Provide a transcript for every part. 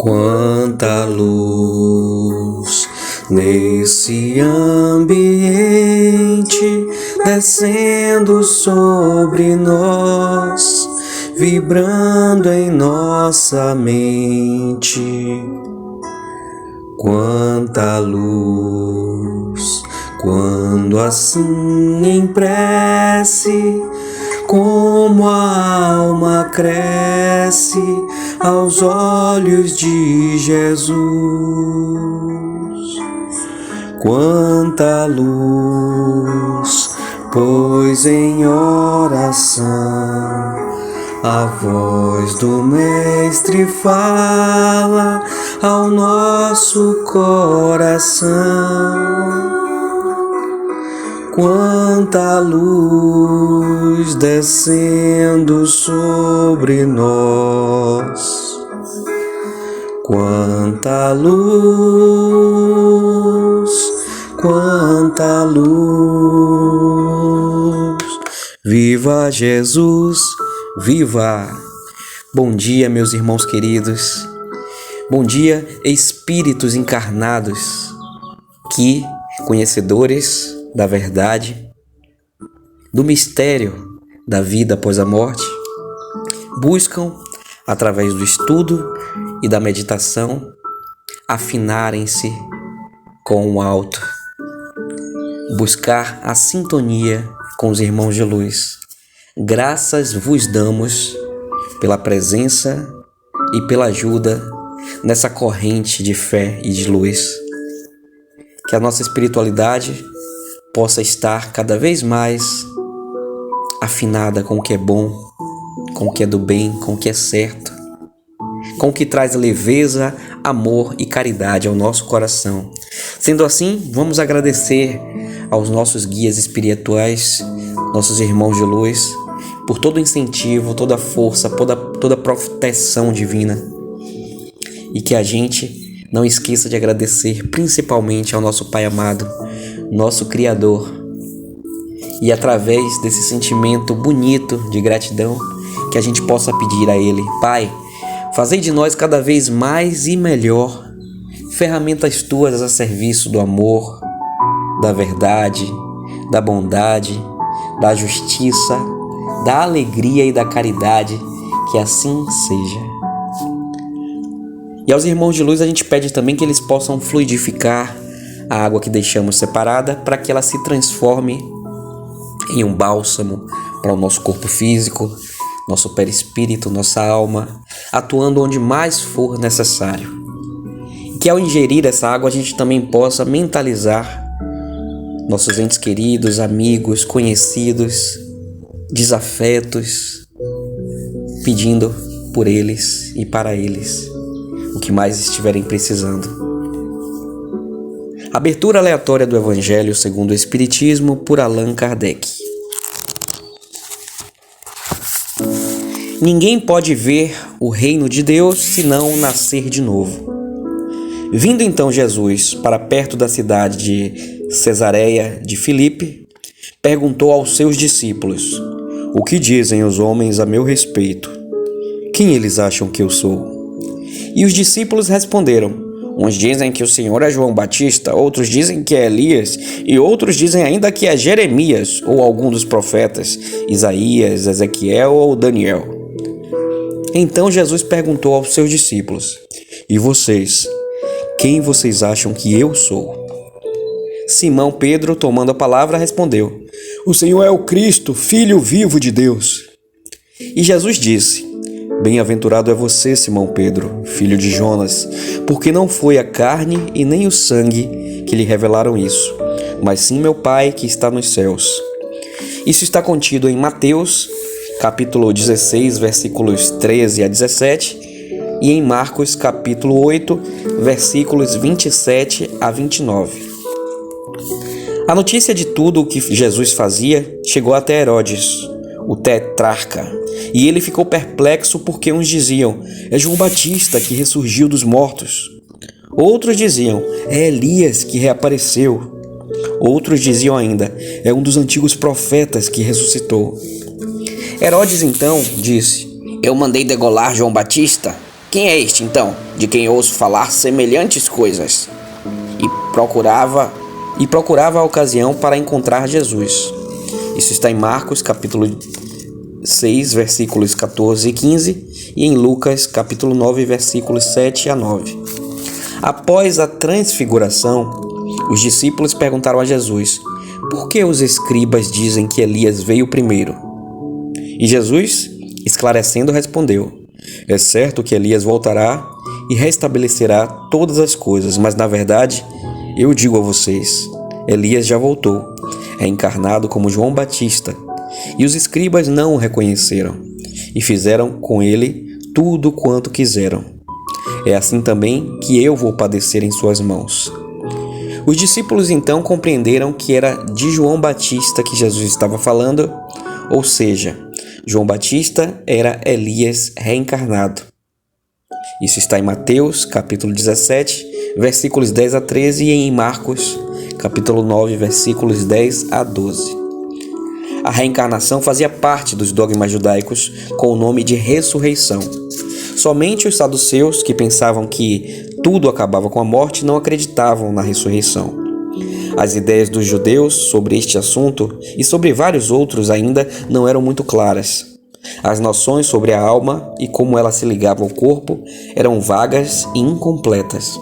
Quanta luz nesse ambiente descendo sobre nós, vibrando em nossa mente. Quanta luz, quando assim em prece, como a alma cresce aos olhos de Jesus. Quanta luz, pois em oração a voz do Mestre fala ao nosso coração. Quanta luz descendo sobre nós, quanta luz, quanta luz. Viva Jesus, viva! Bom dia, meus irmãos queridos. Bom dia, espíritos encarnados que, conhecedores da verdade, do mistério da vida após a morte, buscam, através do estudo e da meditação, afinarem-se com o alto, buscar a sintonia com os irmãos de luz. Graças vos damos pela presença e pela ajuda nessa corrente de fé e de luz. Que a nossa espiritualidade possa estar cada vez mais afinada com o que é bom, com o que é do bem, com o que é certo, com o que traz leveza, amor e caridade ao nosso coração. Sendo assim, vamos agradecer aos nossos guias espirituais, nossos irmãos de luz, por todo o incentivo, toda a força, toda a proteção divina. E que a gente não esqueça de agradecer principalmente ao nosso Pai amado, nosso Criador. E através desse sentimento bonito de gratidão, que a gente possa pedir a Ele: Pai, fazei de nós cada vez mais e melhor ferramentas Tuas a serviço do amor, da verdade, da bondade, da justiça, da alegria e da caridade, que assim seja. E aos irmãos de luz a gente pede também que eles possam fluidificar a água que deixamos separada para que ela se transforme em um bálsamo para o nosso corpo físico, nosso perispírito, nossa alma, atuando onde mais for necessário. E que ao ingerir essa água a gente também possa mentalizar nossos entes queridos, amigos, conhecidos, desafetos, pedindo por eles e para eles o que mais estiverem precisando. Abertura aleatória do Evangelho segundo o Espiritismo por Allan Kardec. Ninguém pode ver o reino de Deus senão nascer de novo. Vindo então Jesus para perto da cidade de Cesareia de Filipe, perguntou aos seus discípulos: O que dizem os homens a meu respeito? Quem eles acham que eu sou? E os discípulos responderam: Uns dizem que o Senhor é João Batista, outros dizem que é Elias, e outros dizem ainda que é Jeremias, ou algum dos profetas, Isaías, Ezequiel ou Daniel. Então Jesus perguntou aos seus discípulos: E vocês, quem vocês acham que eu sou? Simão Pedro, tomando a palavra, respondeu: O Senhor é o Cristo, Filho vivo de Deus. E Jesus disse: Bem-aventurado é você, Simão Pedro, filho de Jonas, porque não foi a carne e nem o sangue que lhe revelaram isso, mas sim meu Pai que está nos céus. Isso está contido em Mateus, capítulo 16, versículos 13 a 17, e em Marcos, capítulo 8, versículos 27 a 29. A notícia de tudo o que Jesus fazia chegou até Herodes, o tetrarca, e ele ficou perplexo porque uns diziam: É João Batista que ressurgiu dos mortos. Outros diziam: É Elias que reapareceu. Outros diziam ainda: É um dos antigos profetas que ressuscitou. Herodes então disse: Eu mandei degolar João Batista. Quem é este, então, de quem ouço falar semelhantes coisas? E procurava a ocasião para encontrar Jesus. Isso está em Marcos, capítulo 6, versículos 14 e 15, e em Lucas, capítulo 9, versículos 7 a 9. Após a transfiguração, os discípulos perguntaram a Jesus: por que os escribas dizem que Elias veio primeiro? E Jesus, esclarecendo, respondeu: é certo que Elias voltará e restabelecerá todas as coisas, mas na verdade, eu digo a vocês, Elias já voltou, é encarnado como João Batista, e os escribas não o reconheceram, e fizeram com ele tudo quanto quiseram. É assim também que eu vou padecer em suas mãos. Os discípulos então compreenderam que era de João Batista que Jesus estava falando, ou seja, João Batista era Elias reencarnado. Isso está em Mateus, capítulo 17, versículos 10 a 13 e em Marcos, capítulo 9, versículos 10 a 12. A reencarnação fazia parte dos dogmas judaicos com o nome de ressurreição. Somente os saduceus, que pensavam que tudo acabava com a morte, não acreditavam na ressurreição. As ideias dos judeus sobre este assunto e sobre vários outros ainda não eram muito claras. As noções sobre a alma e como ela se ligava ao corpo eram vagas e incompletas.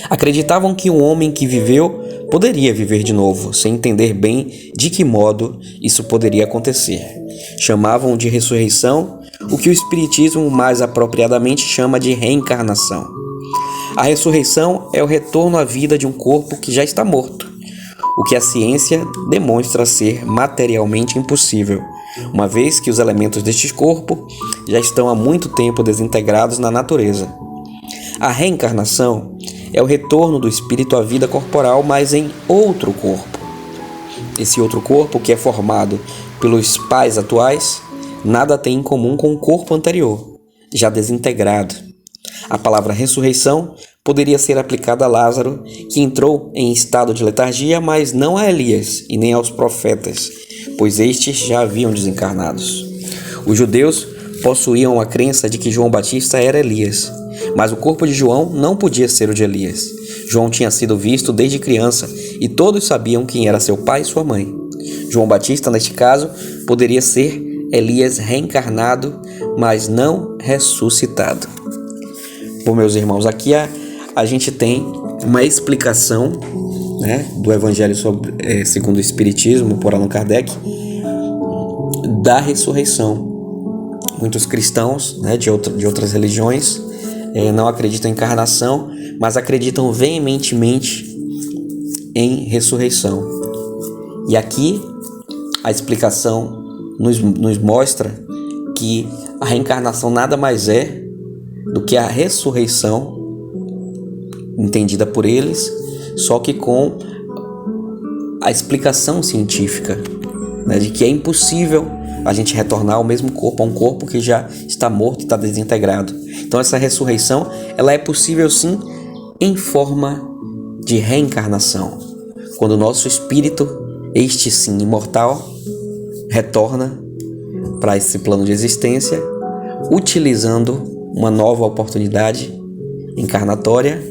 Acreditavam que um homem que viveu poderia viver de novo, sem entender bem de que modo isso poderia acontecer. Chamavam de ressurreição o que o Espiritismo mais apropriadamente chama de reencarnação. A ressurreição é o retorno à vida de um corpo que já está morto, o que a ciência demonstra ser materialmente impossível, uma vez que os elementos deste corpo já estão há muito tempo desintegrados na natureza. A reencarnação é o retorno do espírito à vida corporal, mas em outro corpo. Esse outro corpo, que é formado pelos pais atuais, nada tem em comum com o corpo anterior, já desintegrado. A palavra ressurreição poderia ser aplicada a Lázaro, que entrou em estado de letargia, mas não a Elias e nem aos profetas, pois estes já haviam desencarnados. Os judeus possuíam a crença de que João Batista era Elias, mas o corpo de João não podia ser o de Elias. João tinha sido visto desde criança e todos sabiam quem era seu pai e sua mãe. João Batista, neste caso, poderia ser Elias reencarnado, mas não ressuscitado. Bom, meus irmãos, aqui a gente tem uma explicação, né, do Evangelho segundo o Espiritismo, por Allan Kardec, da ressurreição. Muitos cristãos, né, de outras religiões não acreditam em encarnação, mas acreditam veementemente em ressurreição. E aqui a explicação nos mostra que a reencarnação nada mais é do que a ressurreição entendida por eles, só que com a explicação científica, né, de que é impossível a gente retornar ao mesmo corpo, a um corpo que já está morto e está desintegrado. Então essa ressurreição, ela é possível sim em forma de reencarnação, quando o nosso espírito, este sim imortal, retorna para esse plano de existência, utilizando uma nova oportunidade encarnatória,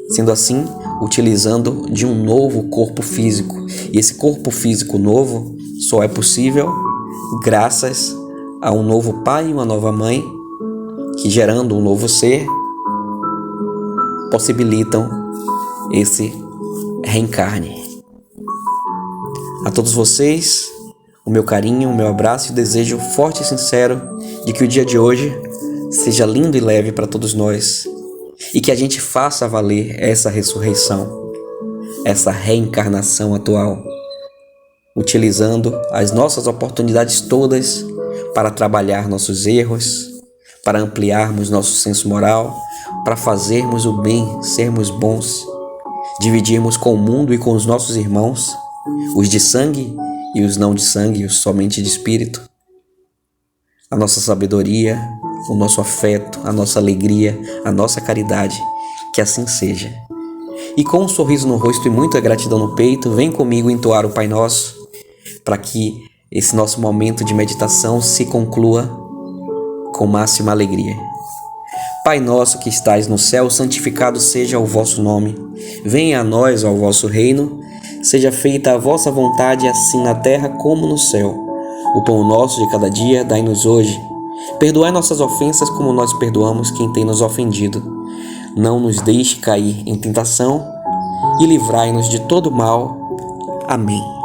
sendo assim, utilizando de um novo corpo físico. E esse corpo físico novo só é possível graças a um novo pai e uma nova mãe, que gerando um novo ser, possibilitam esse reencarne. A todos vocês, o meu carinho, o meu abraço e desejo forte e sincero de que o dia de hoje seja lindo e leve para todos nós e que a gente faça valer essa ressurreição, essa reencarnação atual, utilizando as nossas oportunidades todas para trabalhar nossos erros, para ampliarmos nosso senso moral, para fazermos o bem, sermos bons, dividirmos com o mundo e com os nossos irmãos, os de sangue e os não de sangue, os somente de espírito, a nossa sabedoria, o nosso afeto, a nossa alegria, a nossa caridade, que assim seja. E com um sorriso no rosto e muita gratidão no peito, vem comigo entoar o Pai Nosso, para que esse nosso momento de meditação se conclua com máxima alegria. Pai nosso que estais no céu, santificado seja o vosso nome. Venha a nós o vosso reino. Seja feita a vossa vontade, assim na terra como no céu. O pão nosso de cada dia dai-nos hoje. Perdoai nossas ofensas como nós perdoamos quem tem nos ofendido. Não nos deixe cair em tentação e livrai-nos de todo mal. Amém.